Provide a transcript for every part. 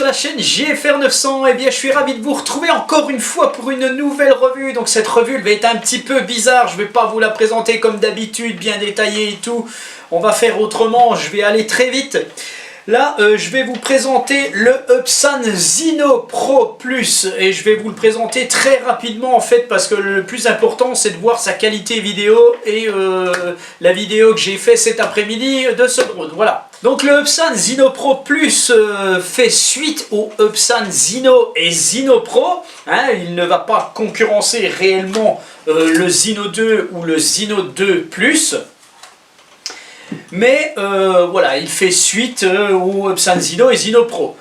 sur la chaîne JFR 900. Et bien je suis ravi de vous retrouver encore une fois pour une nouvelle revue. Donc cette revue elle va être un petit peu bizarre, je ne vais pas vous la présenter comme d'habitude, bien détaillée et tout. On va faire autrement, je vais aller très vite. Là, je vais vous présenter le Upsan Zino Pro Plus et je vais vous le présenter très rapidement en fait parce que le plus important c'est de voir sa qualité vidéo et la vidéo que j'ai fait cet après-midi de ce drone. Voilà. Donc le Upsan Zino Pro Plus fait suite au Upsan Zino et Zino Pro. Hein, il ne va pas concurrencer réellement le Zino 2 ou le Zino 2 Plus. Mais voilà, il fait suite au Upsan Zino et Zino Pro.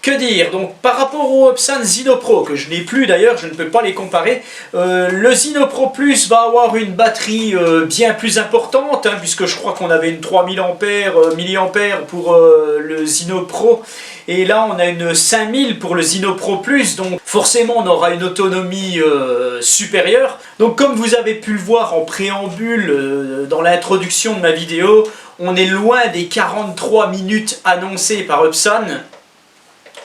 Que dire? Donc par rapport au Upsan Zino Pro, que je n'ai plus d'ailleurs, je ne peux pas les comparer, le Zino Pro Plus va avoir une batterie bien plus importante, hein, puisque je crois qu'on avait une 3000 mAh pour le Zino Pro, et là on a une 5000 pour le Zino Pro Plus, donc forcément on aura une autonomie supérieure. Donc comme vous avez pu le voir en préambule dans l'introduction de ma vidéo, on est loin des 43 minutes annoncées par Upsan.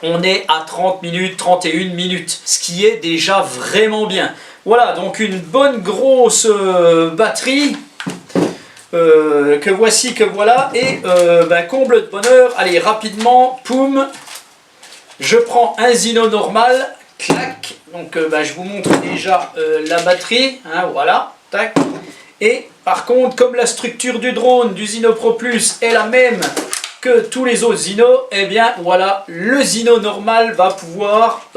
On est à 30 minutes, 31 minutes, ce qui est déjà vraiment bien. Voilà, donc une bonne grosse batterie que voici, que voilà. Et comble de bonheur, allez rapidement, poum, je prends un Zino normal, clac. Donc je vous montre déjà la batterie, hein, voilà, tac. Et par contre, comme la structure du drone du Zino Pro Plus est la même que tous les autres Zino, et bien voilà, le Zino normal va pouvoir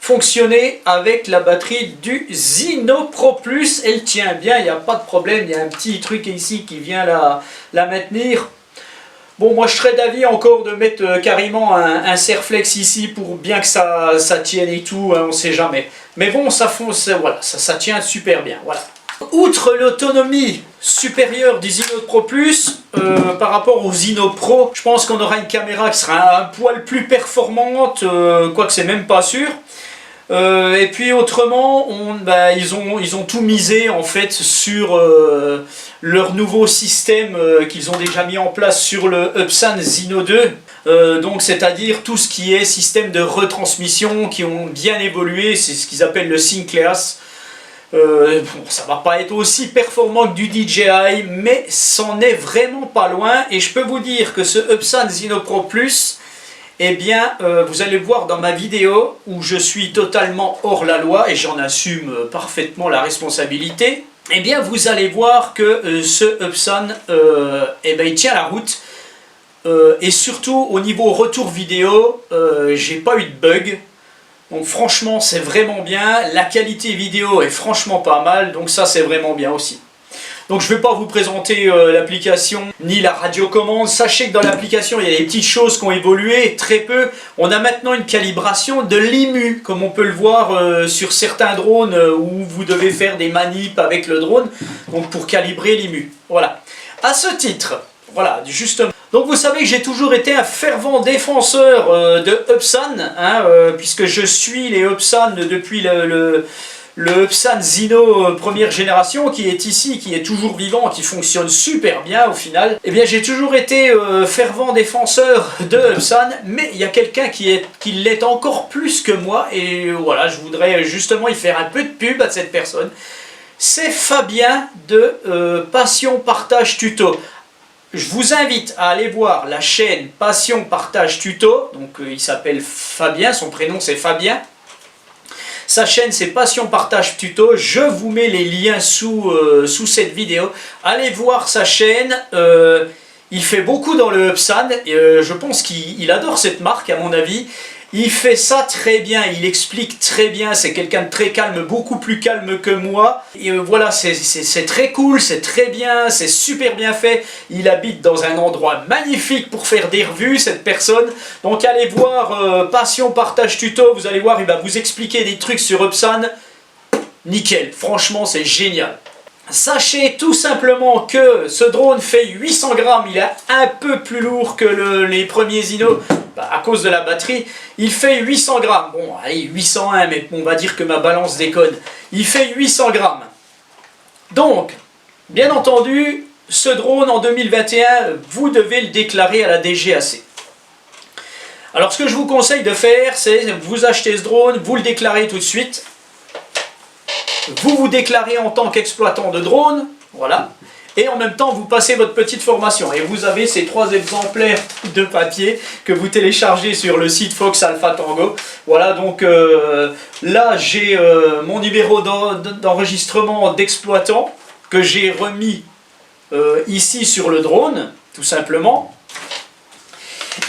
fonctionner avec la batterie du Zino Pro Plus. Elle tient bien, il n'y a pas de problème, il y a un petit truc ici qui vient la maintenir. Bon, moi je serais d'avis encore de mettre carrément un Serflex ici pour bien que ça tienne et tout, hein, on ne sait jamais. Mais bon, voilà, ça tient super bien, voilà. Outre l'autonomie supérieure du Zino Pro Plus, par rapport au Zino Pro, je pense qu'on aura une caméra qui sera un poil plus performante, quoique c'est même pas sûr. Et puis autrement, ils ont tout misé en fait sur leur nouveau système qu'ils ont déjà mis en place sur le Upsan Zino 2. Donc c'est-à-dire tout ce qui est système de retransmission qui ont bien évolué, c'est ce qu'ils appellent le Synclass. Bon, ça va pas être aussi performant que du DJI, mais c'en est vraiment pas loin. Et je peux vous dire que ce Upsan Zino Pro Plus, eh bien, vous allez voir dans ma vidéo où je suis totalement hors la loi et j'en assume parfaitement la responsabilité. Eh bien, vous allez voir que ce Upsan, il tient la route. Et surtout au niveau retour vidéo, j'ai pas eu de bug. Donc franchement c'est vraiment bien, la qualité vidéo est franchement pas mal, donc ça c'est vraiment bien aussi. Donc je ne vais pas vous présenter l'application ni la radiocommande, sachez que dans l'application il y a des petites choses qui ont évolué, très peu. On a maintenant une calibration de l'IMU, comme on peut le voir sur certains drones où vous devez faire des manips avec le drone, donc pour calibrer l'IMU. Voilà. À ce titre, voilà, justement. Donc vous savez que j'ai toujours été un fervent défenseur de Upsan, hein, puisque je suis les Upsan depuis le Upsan Zino première génération qui est ici, qui est toujours vivant, qui fonctionne super bien au final. Eh bien j'ai toujours été fervent défenseur de Upsan, mais il y a quelqu'un qui l'est encore plus que moi, et voilà, je voudrais justement y faire un peu de pub à cette personne. C'est Fabien de Passion Partage Tuto. Je vous invite à aller voir la chaîne Passion Partage Tuto, donc il s'appelle Fabien, son prénom c'est Fabien. Sa chaîne c'est Passion Partage Tuto, je vous mets les liens sous cette vidéo. Allez voir sa chaîne, il fait beaucoup dans le Upsan, je pense qu'il adore cette marque à mon avis. Il fait ça très bien, il explique très bien, c'est quelqu'un de très calme, beaucoup plus calme que moi. Et voilà, c'est très cool, c'est très bien, c'est super bien fait. Il habite dans un endroit magnifique pour faire des revues, cette personne. Donc allez voir Passion Partage Tuto, vous allez voir, il va vous expliquer des trucs sur Upsan. Nickel, franchement c'est génial. Sachez tout simplement que ce drone fait 800 grammes, il est un peu plus lourd que les premiers Zino. À cause de la batterie, il fait 800 grammes. Bon, allez, 801, mais on va dire que ma balance déconne. Il fait 800 grammes. Donc, bien entendu, ce drone en 2021, vous devez le déclarer à la DGAC. Alors ce que je vous conseille de faire, c'est vous achetez ce drone, vous le déclarez tout de suite. Vous vous déclarez en tant qu'exploitant de drone, voilà. Et en même temps, vous passez votre petite formation. Et vous avez ces 3 exemplaires de papier que vous téléchargez sur le site Fox Alpha Tango. Voilà, donc là, j'ai mon numéro d'enregistrement d'exploitant que j'ai remis ici sur le drone, tout simplement.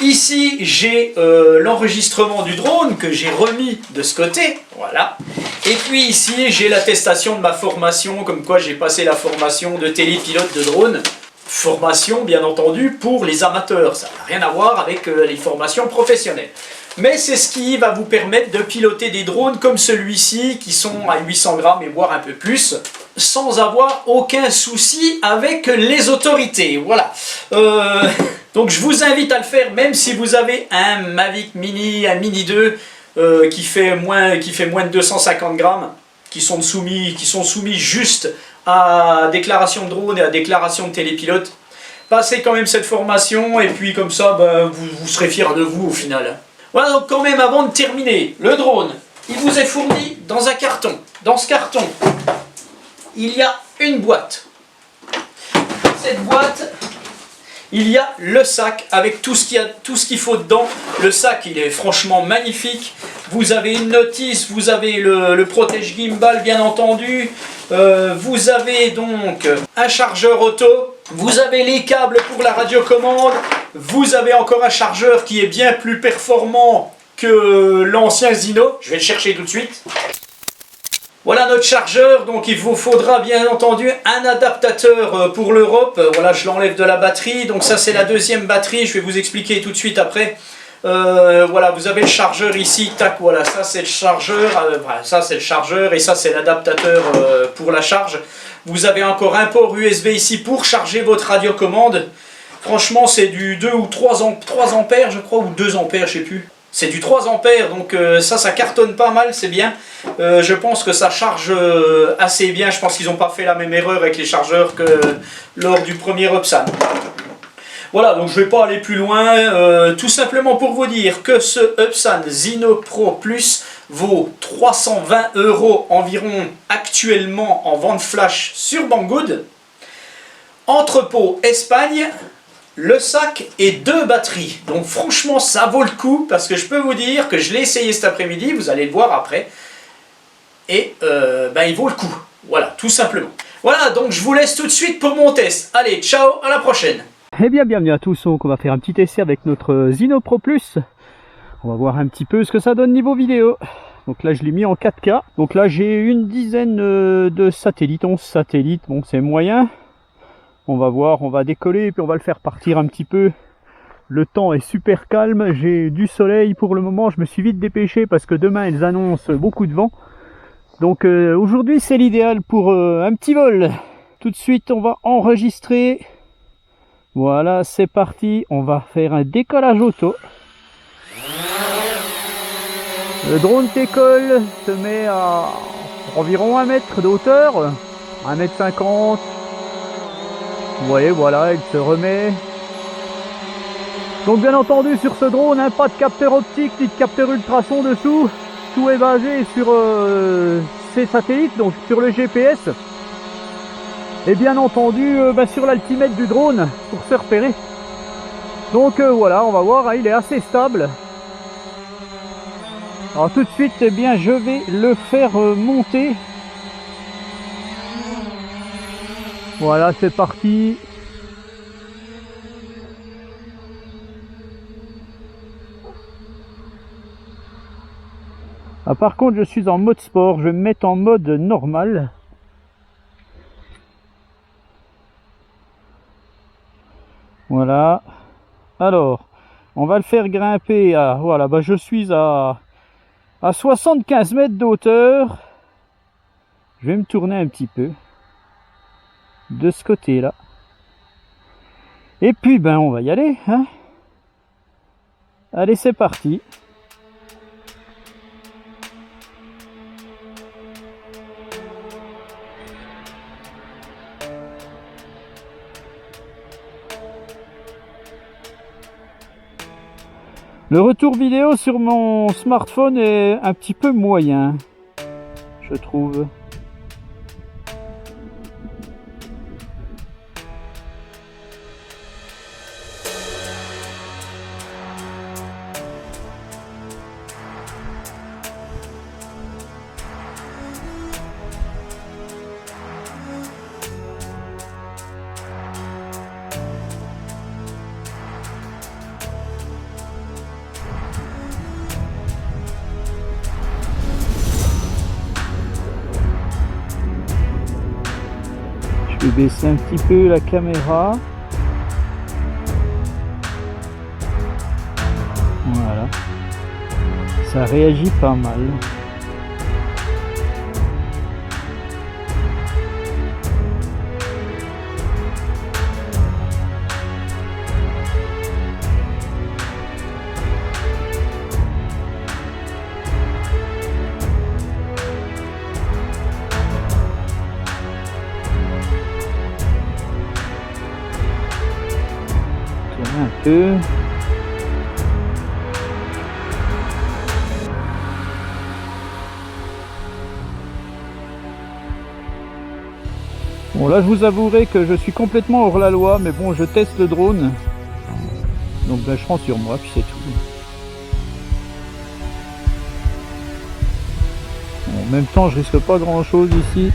Ici, j'ai l'enregistrement du drone que j'ai remis de ce côté, voilà. Et puis ici, j'ai l'attestation de ma formation, comme quoi j'ai passé la formation de télépilote de drone. Formation, bien entendu, pour les amateurs, ça n'a rien à voir avec les formations professionnelles. Mais c'est ce qui va vous permettre de piloter des drones comme celui-ci, qui sont à 800 grammes et voire un peu plus, sans avoir aucun souci avec les autorités, voilà. Donc je vous invite à le faire, même si vous avez un Mavic Mini, un Mini 2, qui fait moins de 250 grammes, qui sont soumis juste à déclaration de drone et à déclaration de télépilote. Passez quand même cette formation, et puis comme ça, vous serez fiers de vous au final. Voilà, donc quand même, avant de terminer, le drone, il vous est fourni dans un carton. Dans ce carton, il y a une boîte. Dans cette boîte, il y a le sac avec tout ce qu'il faut dedans. Le sac, il est franchement magnifique. Vous avez une notice, vous avez le protège gimbal, bien entendu. Vous avez donc un chargeur auto. Vous avez les câbles pour la radiocommande. Vous avez encore un chargeur qui est bien plus performant que l'ancien Zino. Je vais le chercher tout de suite. Voilà notre chargeur, donc il vous faudra bien entendu un adaptateur pour l'Europe. Voilà, je l'enlève de la batterie, donc ça c'est la deuxième batterie, je vais vous expliquer tout de suite après. Voilà, vous avez le chargeur ici, tac, voilà, ça c'est le chargeur, ça c'est le chargeur et ça c'est l'adaptateur pour la charge. Vous avez encore un port USB ici pour charger votre radiocommande. Franchement c'est du 2 ou 3 ampères je crois, ou 2 ampères, je sais plus. C'est du 3 ampères, donc ça cartonne pas mal, c'est bien. Je pense que ça charge assez bien. Je pense qu'ils n'ont pas fait la même erreur avec les chargeurs que lors du premier Upsan. Voilà, donc je ne vais pas aller plus loin. Tout simplement pour vous dire que ce Upsan Zino Pro Plus vaut 320 € environ actuellement en vente flash sur Banggood. Entrepôt Espagne. Le sac et 2 batteries, donc franchement ça vaut le coup, parce que je peux vous dire que je l'ai essayé cet après-midi, vous allez le voir après, et il vaut le coup, voilà, tout simplement. Voilà, donc je vous laisse tout de suite pour mon test. Allez, ciao, à la prochaine. Eh bien, bienvenue à tous, donc on va faire un petit essai avec notre Zino Pro Plus. On va voir un petit peu ce que ça donne niveau vidéo. Donc là je l'ai mis en 4K, donc là j'ai une dizaine de satellites, 11 satellites, bon c'est moyen. On va voir, on va décoller et puis on va le faire partir un petit peu. Le temps est super calme, j'ai du soleil pour le moment, je me suis vite dépêché parce que demain ils annoncent beaucoup de vent. Donc aujourd'hui c'est l'idéal pour un petit vol. Tout de suite on va enregistrer. Voilà, c'est parti, on va faire un décollage auto. Le drone décolle, se met à environ 1 mètre de hauteur, 1,50 m. Vous voyez, voilà, il se remet. Donc bien entendu sur ce drone, hein, pas de capteur optique ni de capteur ultrason dessous. Tout est basé sur ces satellites, donc sur le GPS. Et bien entendu sur l'altimètre du drone pour se repérer. Donc voilà, on va voir, hein, il est assez stable. Alors tout de suite, eh bien, je vais le faire monter. Voilà, c'est parti. Ah, par contre, je suis en mode sport. Je vais me mettre en mode normal. Voilà. Alors, on va le faire grimper à... Voilà, je suis à 75 mètres de hauteur. Je vais me tourner un petit peu. De ce côté-là. Et puis, on va y aller, hein. Allez, c'est parti. Le retour vidéo sur mon smartphone est un petit peu moyen, je trouve. Je vais baisser un petit peu la caméra. Voilà. Ça réagit pas mal. Un peu. Bon là je vous avouerai que je suis complètement hors la loi, mais bon je teste le drone. Donc ben, je prends sur moi puis c'est tout. Bon, en même temps je risque pas grand chose ici.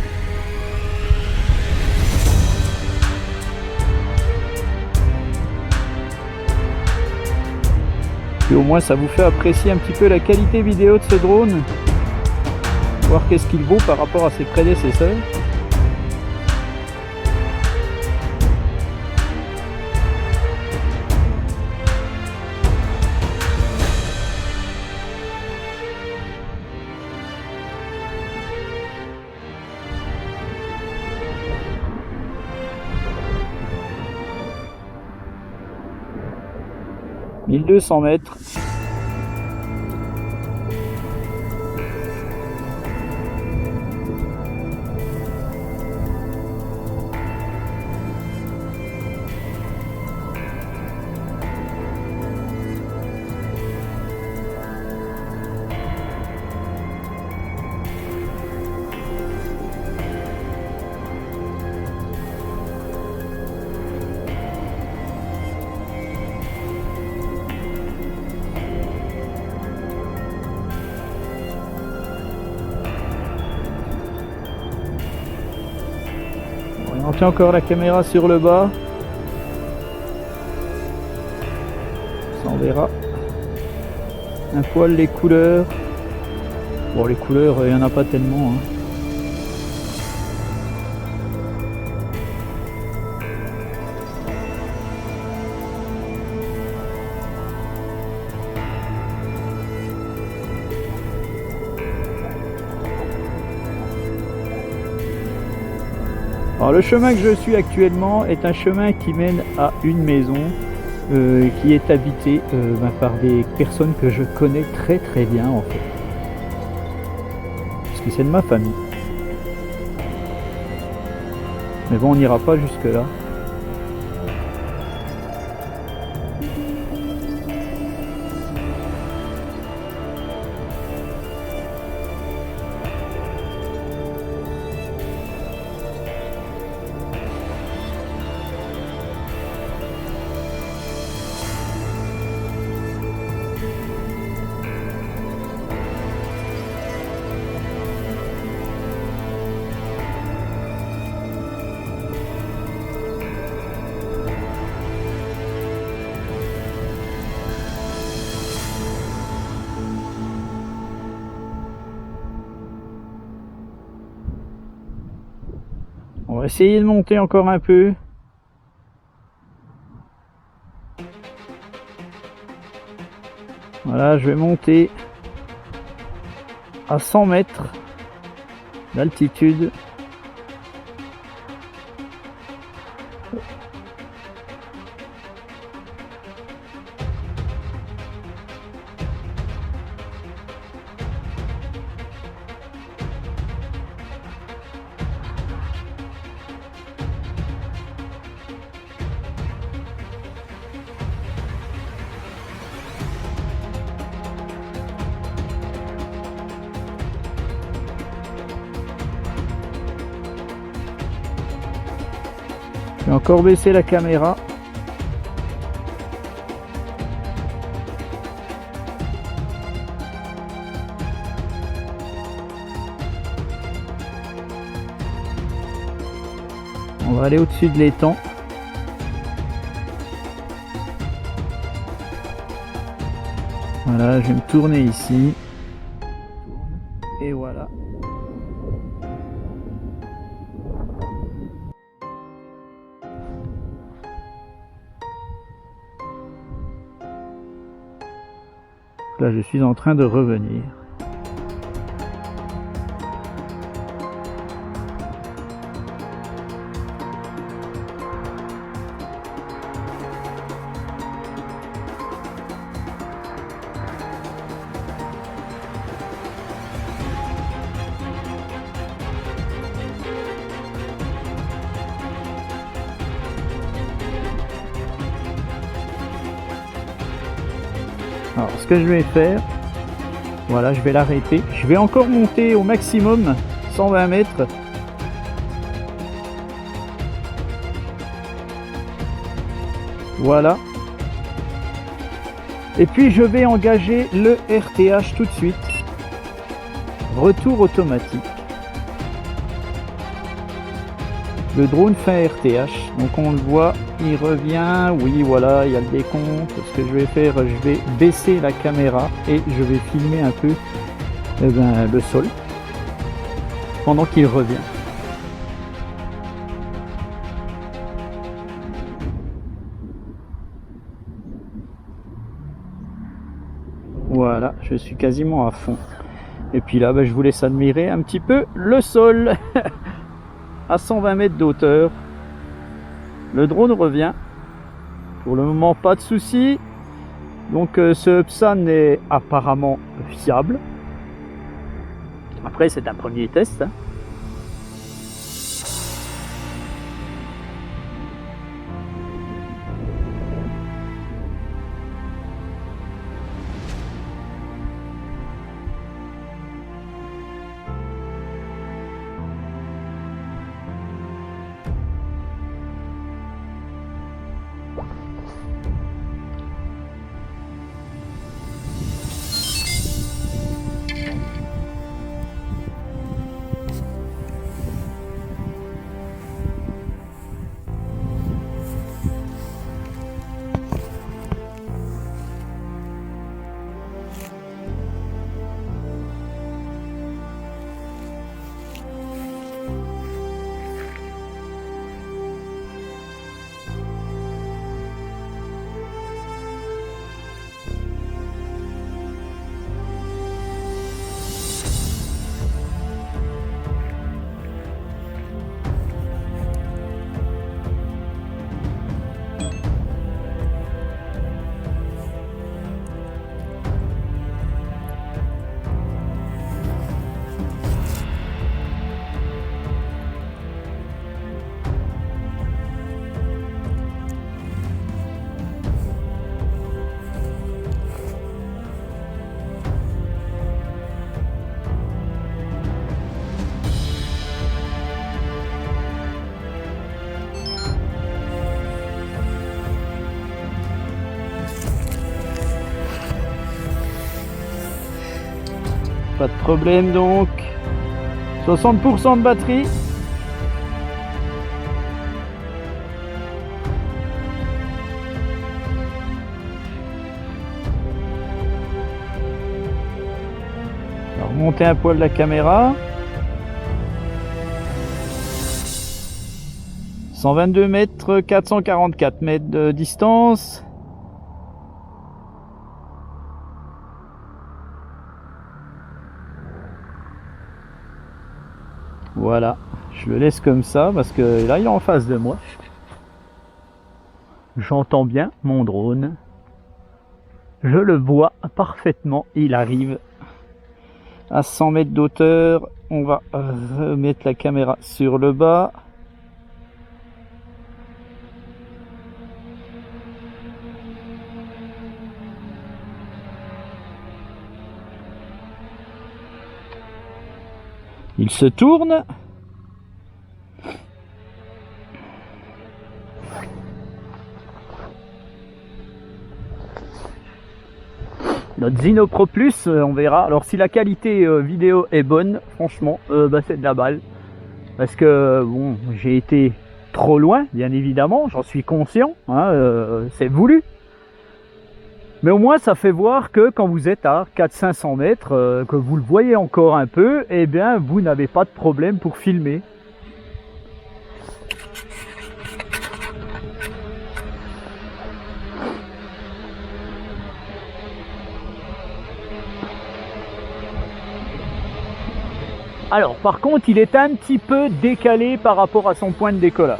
Et au moins ça vous fait apprécier un petit peu la qualité vidéo de ce drone, voir qu'est-ce qu'il vaut par rapport à ses prédécesseurs. « 1200 mètres. » On tient encore la caméra sur le bas. Ça on verra. Un poil les couleurs. Bon les couleurs il n'y en a pas tellement. Hein. Alors le chemin que je suis actuellement est un chemin qui mène à une maison qui est habitée par des personnes que je connais très très bien en fait. Parce que c'est de ma famille. Mais bon on n'ira pas jusque là. On va essayer de monter encore un peu. Voilà, je vais monter à 100 mètres d'altitude. vais encore baisser la caméra. On va aller au-dessus de l'étang. Voilà, je vais me tourner ici. Et voilà. Là, je suis en train de revenir. Alors ce que je vais faire, voilà, je vais l'arrêter. Je vais encore monter au maximum 120 mètres. Voilà. Et puis je vais engager le RTH tout de suite. Retour automatique. Le drone fait un RTH, donc on le voit, il revient, oui voilà, il y a le décompte. Ce que je vais faire, je vais baisser la caméra et je vais filmer un peu le sol pendant qu'il revient. Voilà, je suis quasiment à fond. Et puis là, je vous laisse admirer un petit peu le sol. À 120 mètres d'hauteur. Le drone revient. Pour le moment, pas de souci. Donc ce Epson est apparemment fiable. Après, c'est un premier test. Pas de problème donc. 60% de batterie. On va remonter un poil la caméra. 122 mètres, 444 mètres de distance. Voilà, je le laisse comme ça parce que là il est en face de moi. J'entends bien mon drone. Je le vois parfaitement, il arrive à 100 mètres d'auteur. On va remettre la caméra sur le bas. Il se tourne. notre Zino Pro Plus, on verra. Alors si la qualité vidéo est bonne, franchement, bah, c'est de la balle. Parce que bon, j'ai été trop loin, bien évidemment, j'en suis conscient, hein, c'est voulu. Mais au moins ça fait voir que quand vous êtes à 400-500 mètres, que vous le voyez encore un peu, eh bien vous n'avez pas de problème pour filmer. Alors par contre il est un petit peu décalé par rapport à son point de décollage.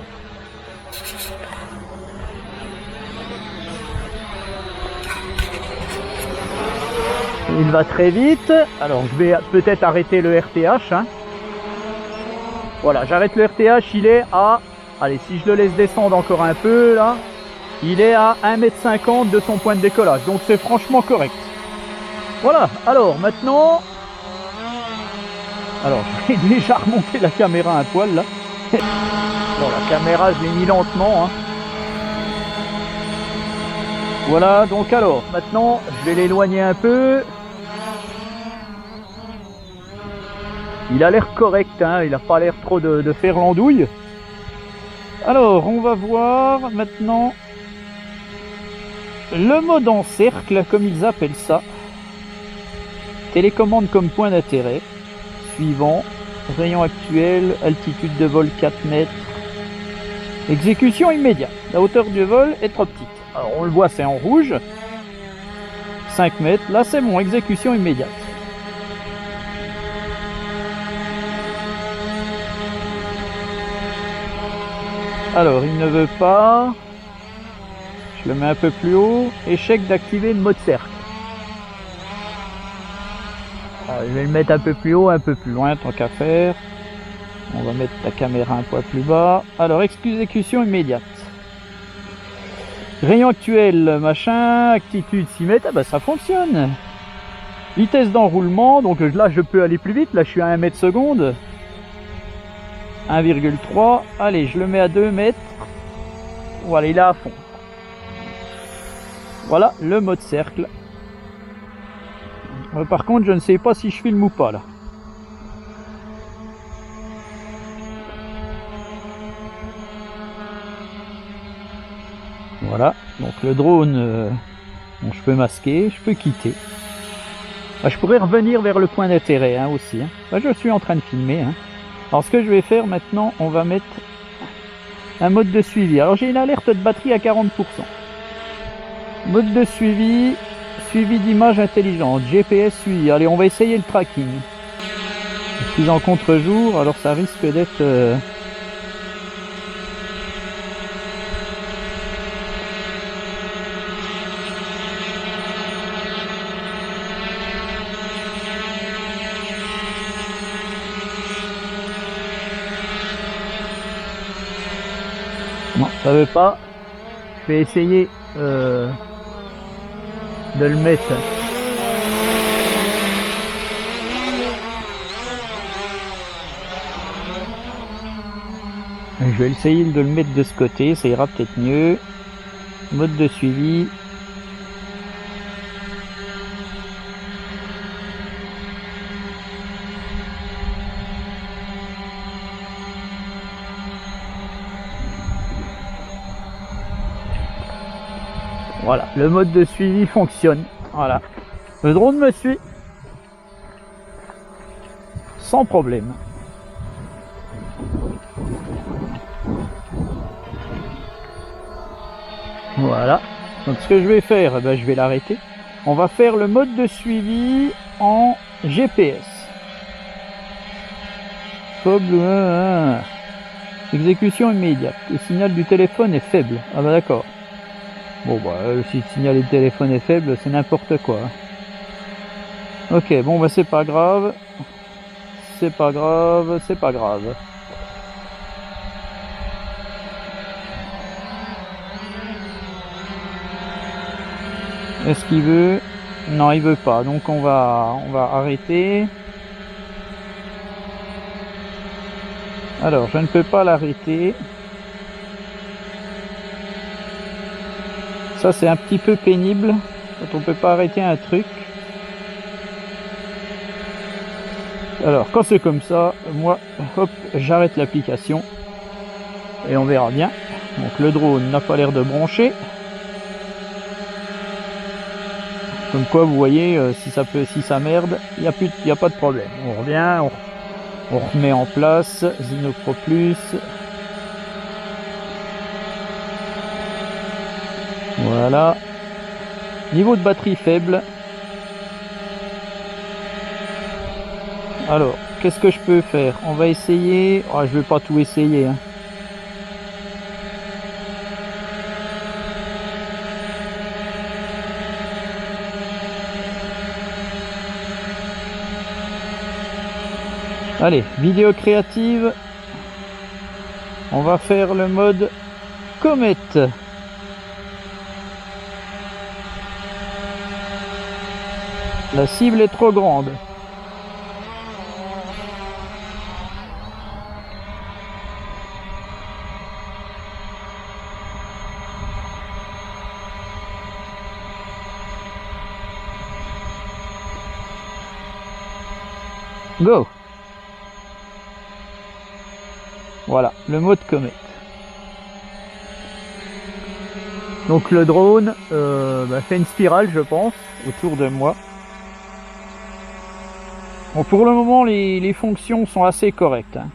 Il va très vite. Alors je vais peut-être arrêter le RTH. Hein. Voilà, j'arrête le RTH, il est à... Allez, si je le laisse descendre encore un peu là, il est à 1,50 m de son point de décollage. Donc c'est franchement correct. Voilà, alors maintenant... Alors j'ai déjà remonté la caméra un poil là. Bon, la caméra je l'ai mis lentement. Hein. Voilà, donc alors maintenant je vais l'éloigner un peu. Il a l'air correct, hein, il n'a pas l'air trop de faire l'andouille. Alors, on va voir maintenant le mode en cercle, comme ils appellent ça. Télécommande comme point d'intérêt. Suivant. Rayon actuel, altitude de vol 4 mètres. Exécution immédiate. La hauteur du vol est trop petite. Alors, on le voit, c'est en rouge. 5 mètres. Là, c'est bon, exécution immédiate. Alors, il ne veut pas. Je le mets un peu plus haut. Échec d'activer le mode cercle. Alors, je vais le mettre un peu plus haut, un peu plus loin, tant qu'à faire. On va mettre la caméra un poil plus bas. Alors, exécution immédiate. Rayon actuel, machin, altitude 6 mètres. Ah bah, ça fonctionne. Vitesse d'enroulement. Donc là, je peux aller plus vite. Là, je suis à 1 mètre seconde. 1,3. Allez, je le mets à 2 mètres. Voilà, il est à fond. Voilà le mode cercle. Par contre, je ne sais pas si je filme ou pas là. Voilà, donc le drone, bon, je peux masquer, je peux quitter. Je pourrais revenir vers le point d'intérêt hein, aussi. Hein. Là, je suis en train de filmer. Hein. Alors ce que je vais faire maintenant, on va mettre un mode de suivi. Alors j'ai une alerte de batterie à 40%. Mode de suivi, suivi d'image intelligente, GPS suivi. Allez, on va essayer le tracking. Je suis en contre-jour, alors ça risque d'être... Non, ça veut pas. Je vais essayer de le mettre. Je vais essayer de le mettre de ce côté, ça ira peut-être mieux. Mode de suivi. Voilà, le mode de suivi fonctionne. Voilà. Le drone me suit. Sans problème. Voilà. Donc ce que je vais faire, ben, je vais l'arrêter. On va faire le mode de suivi en GPS. Exécution immédiate. Le signal du téléphone est faible. Ah bah d'accord. Bon bah si le signal du téléphone est faible, c'est n'importe quoi. Ok, bon bah c'est pas grave. C'est pas grave, c'est pas grave. Est-ce qu'il veut? Non, il veut pas. Donc on va arrêter. Alors, je ne peux pas l'arrêter. Ça, c'est un petit peu pénible quand on peut pas arrêter un truc. Alors quand c'est comme ça, moi, hop, j'arrête l'application et on verra bien. Donc le drone n'a pas l'air de brancher. Comme quoi vous voyez, si ça merde, il n'y a pas de problème. On revient, on remet en place Zinopro Plus. Voilà. Niveau de batterie faible. Alors, qu'est-ce que je peux faire? On va essayer. Oh, je vais pas tout essayer, hein. Allez, vidéo créative. On va faire le mode comète. La cible est trop grande. Go. Voilà, le mode comète. Donc le drone fait une spirale, je pense, autour de moi. Bon, pour le moment, les fonctions sont assez correctes, hein.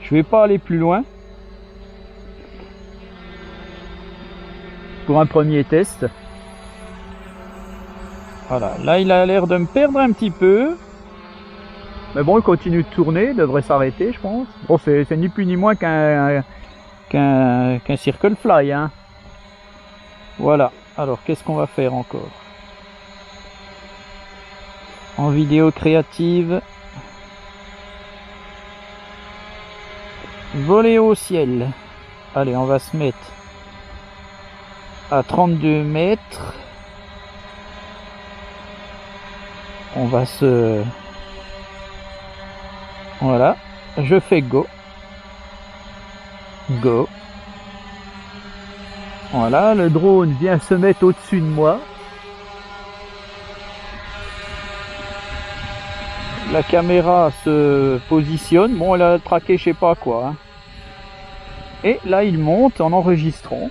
Je vais pas aller plus loin. Pour un premier test. Voilà, là il a l'air de me perdre un petit peu. Mais bon, il continue de tourner, il devrait s'arrêter, je pense. Bon, c'est ni plus ni moins qu'un Circle Fly, hein. Voilà, alors qu'est-ce qu'on va faire encore? En vidéo créative. Voler au ciel. Allez, on va se mettre à 32 mètres. On va se... Voilà, je fais go. Go. Voilà, le drone vient se mettre au-dessus de moi. La caméra se positionne. Bon, elle a traqué je sais pas quoi, hein. Et là, il monte en enregistrant.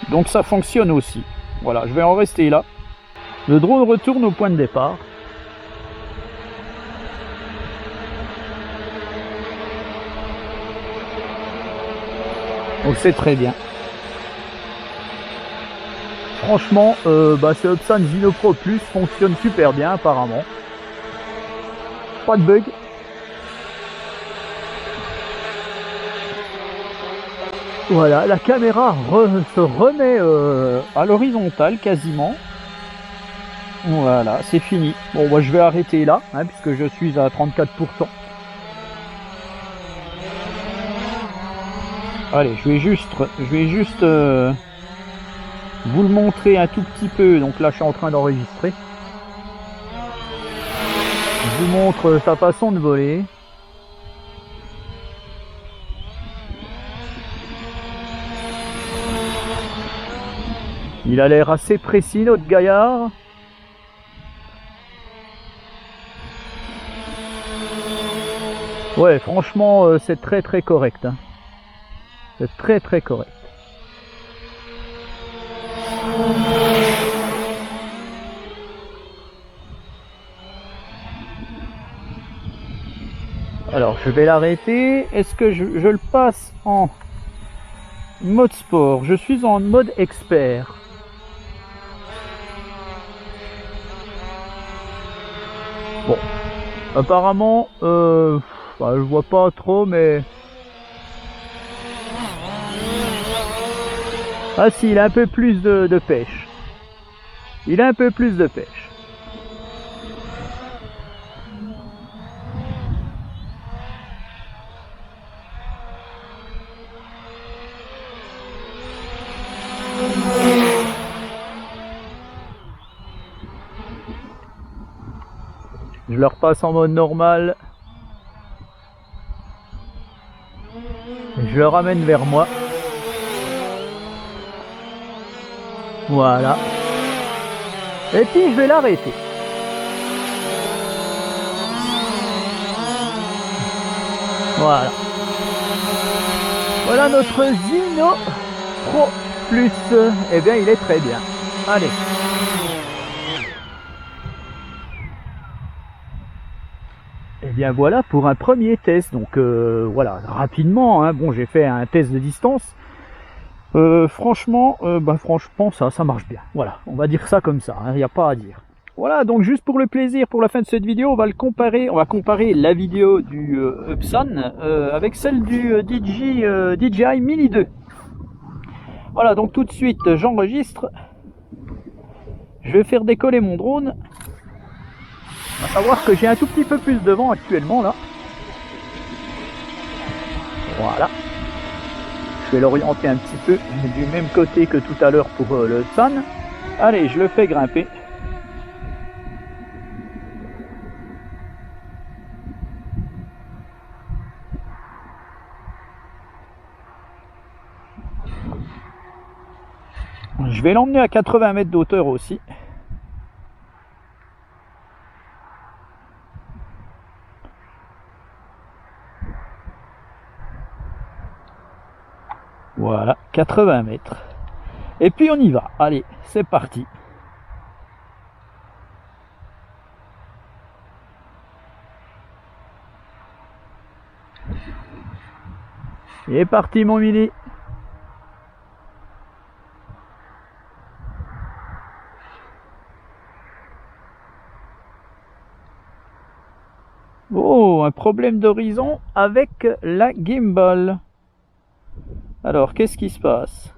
Donc ça fonctionne aussi. Voilà, je vais en rester là. Le drone retourne au point de départ. Donc c'est très bien. Franchement, ce Opsan Zinopro Plus fonctionne super bien apparemment. Pas de bug. Voilà, la caméra se remet à l'horizontale quasiment. Voilà, c'est fini. Bon, moi je vais arrêter là, hein, puisque je suis à 34%. Allez, je vais juste vous le montrer un tout petit peu. Donc là, je suis en train d'enregistrer. Je vous montre sa façon de voler. Il a l'air assez précis, notre gaillard. Ouais, franchement, c'est très très correct, hein. C'est très très correct. Alors, je vais l'arrêter. Est-ce que je le passe en mode sport? Je suis en mode expert. Bon, apparemment, je vois pas trop, mais... Ah si, il a un peu plus de pêche. Il a un peu plus de pêche. Je le repasse en mode normal. Je le ramène vers moi. Voilà. Et puis je vais l'arrêter. Voilà. Voilà notre Zino Pro Plus. Eh bien, il est très bien. Allez. Et bien voilà pour un premier test. Donc voilà, rapidement. Hein. Bon, j'ai fait un test de distance. Franchement, ça marche bien. Voilà, on va dire ça comme ça. Il n'y a pas à dire. Voilà, donc juste pour le plaisir, pour la fin de cette vidéo, on va comparer la vidéo du Epson avec celle du DJI Mini 2. Voilà, donc tout de suite, j'enregistre. Je vais faire décoller mon drone. On va savoir que j'ai un tout petit peu plus de vent actuellement, là. Voilà. Je vais l'orienter un petit peu du même côté que tout à l'heure pour le Epson. Allez, je le fais grimper. Je vais l'emmener à 80 mètres d'auteur aussi. Voilà, 80 mètres. Et puis on y va. Allez, c'est parti. Il est parti mon mini. Oh, un problème d'horizon avec la gimbal. Alors, qu'est-ce qui se passe?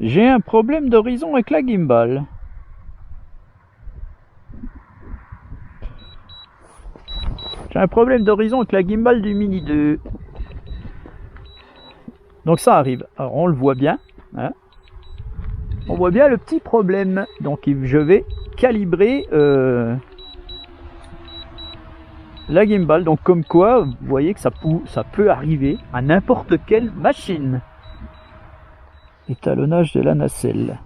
J'ai un problème d'horizon avec la gimbal. J'ai un problème d'horizon avec la gimbal du Mini 2. Donc ça arrive. Alors, on le voit bien. Hein, on voit bien le petit problème. Donc, je vais calibrer la gimbal. Donc, comme quoi, vous voyez que ça peut arriver à n'importe quelle machine. Étalonnage de la nacelle.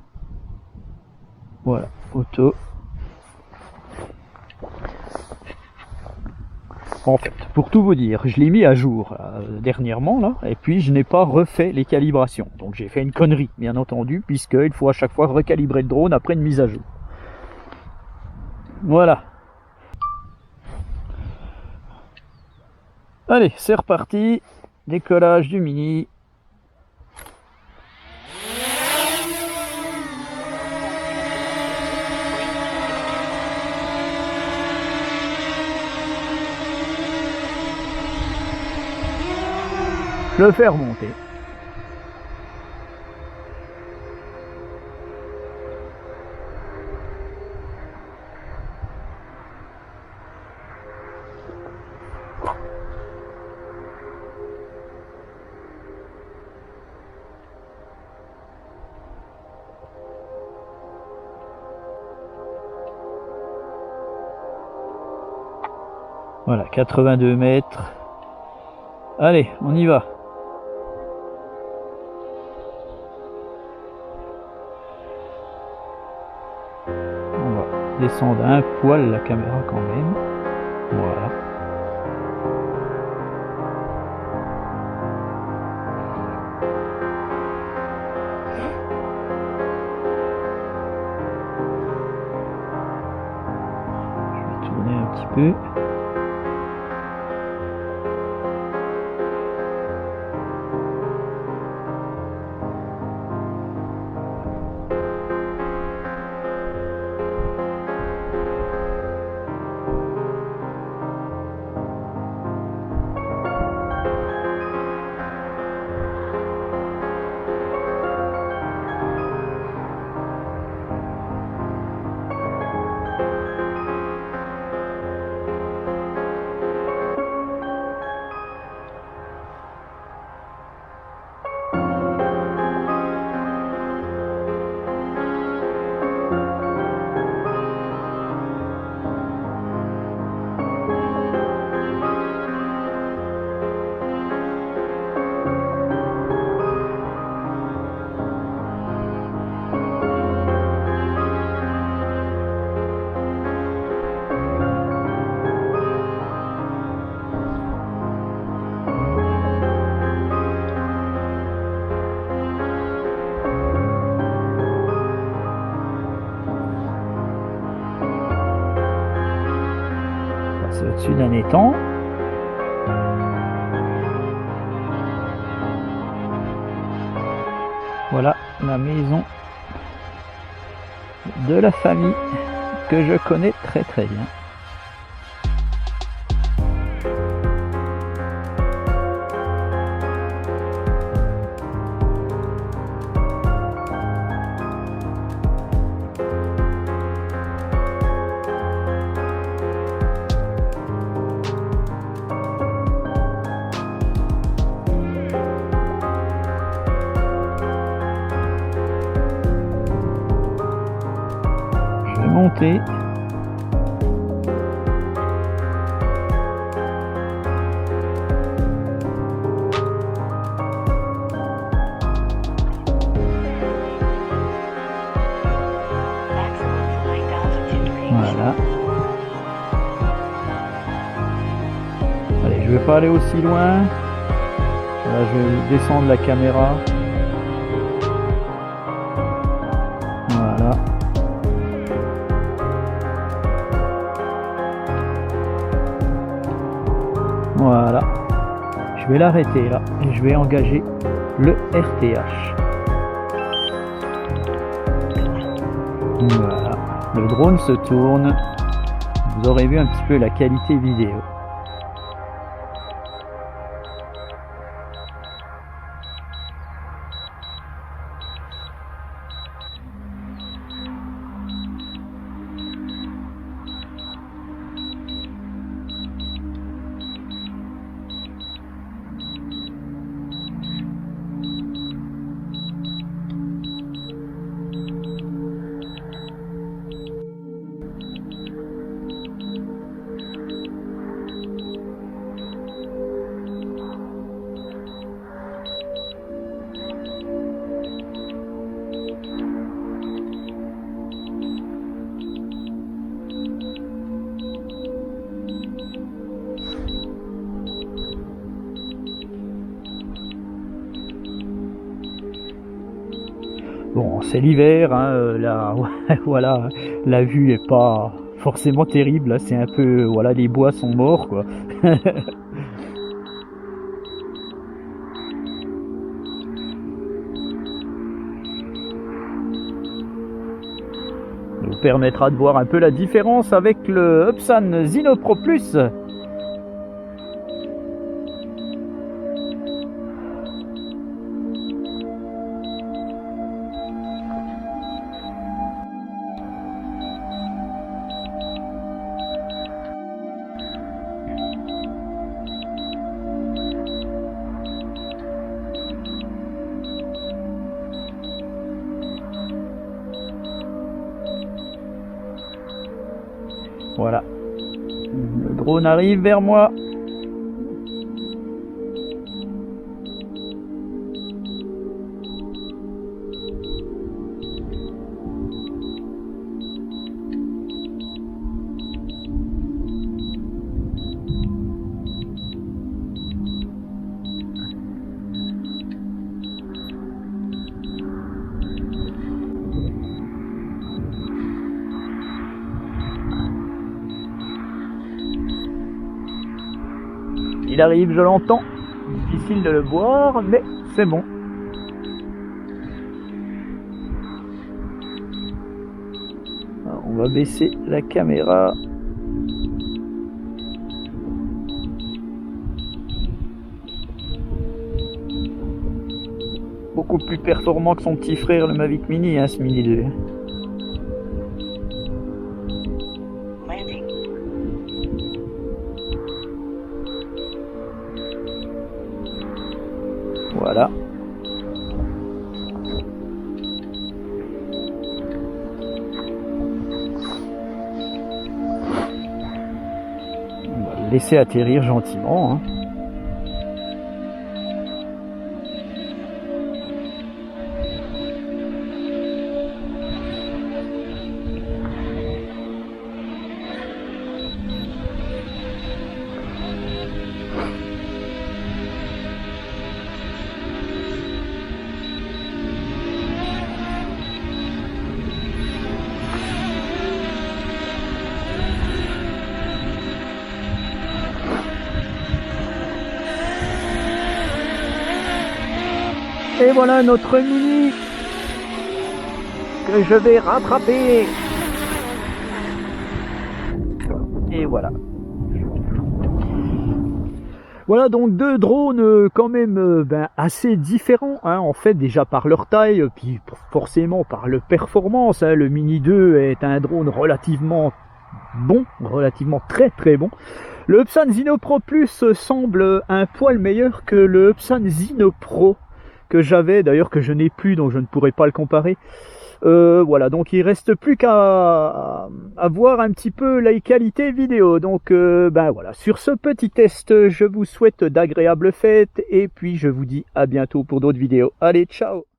Voilà, auto. En fait, pour tout vous dire, je l'ai mis à jour dernièrement là, et puis je n'ai pas refait les calibrations. Donc j'ai fait une connerie, bien entendu, puisqu'il faut à chaque fois recalibrer le drone après une mise à jour. Voilà. Allez, c'est reparti. Décollage du Mini. Je le fais remonter. Voilà, 82 mètres. Allez, on y va. On va descendre un poil la caméra quand même. Voilà. Je vais tourner un petit peu. au-dessus d'un étang. Voilà la maison de la famille que je connais très très bien. Monter. Voilà. Allez, je vais pas aller aussi loin. Là, je vais descendre la caméra. Voilà. Voilà, je vais l'arrêter là et je vais engager le RTH. Voilà, le drone se tourne. Vous aurez vu un petit peu la qualité vidéo. Bon, c'est l'hiver, hein, là, voilà, la vue est pas forcément terrible, c'est un peu, voilà, les bois sont morts, quoi. Ça vous permettra de voir un peu la différence avec le Upsan Zino Pro Plus. Voilà, le drone arrive vers moi. Il arrive, je l'entends. Difficile de le voir, mais c'est bon. Alors, on va baisser la caméra. Beaucoup plus performant que son petit frère, le Mavic Mini, hein, ce Mini 2. Voilà. On va le laisser atterrir gentiment, hein. Et voilà notre mini que je vais rattraper. Et voilà. Voilà donc deux drones quand même assez différents, hein, en fait, déjà par leur taille, puis forcément par leur performance. Hein. Le Mini 2 est un drone relativement bon, relativement très très bon. Le Epson Zino Pro Plus semble un poil meilleur que le Epson Zino Pro que j'avais, d'ailleurs que je n'ai plus, donc je ne pourrais pas le comparer. Voilà, donc il reste plus qu'à voir un petit peu la qualité vidéo. Donc voilà, sur ce petit test, je vous souhaite d'agréables fêtes et puis je vous dis à bientôt pour d'autres vidéos. Allez, ciao!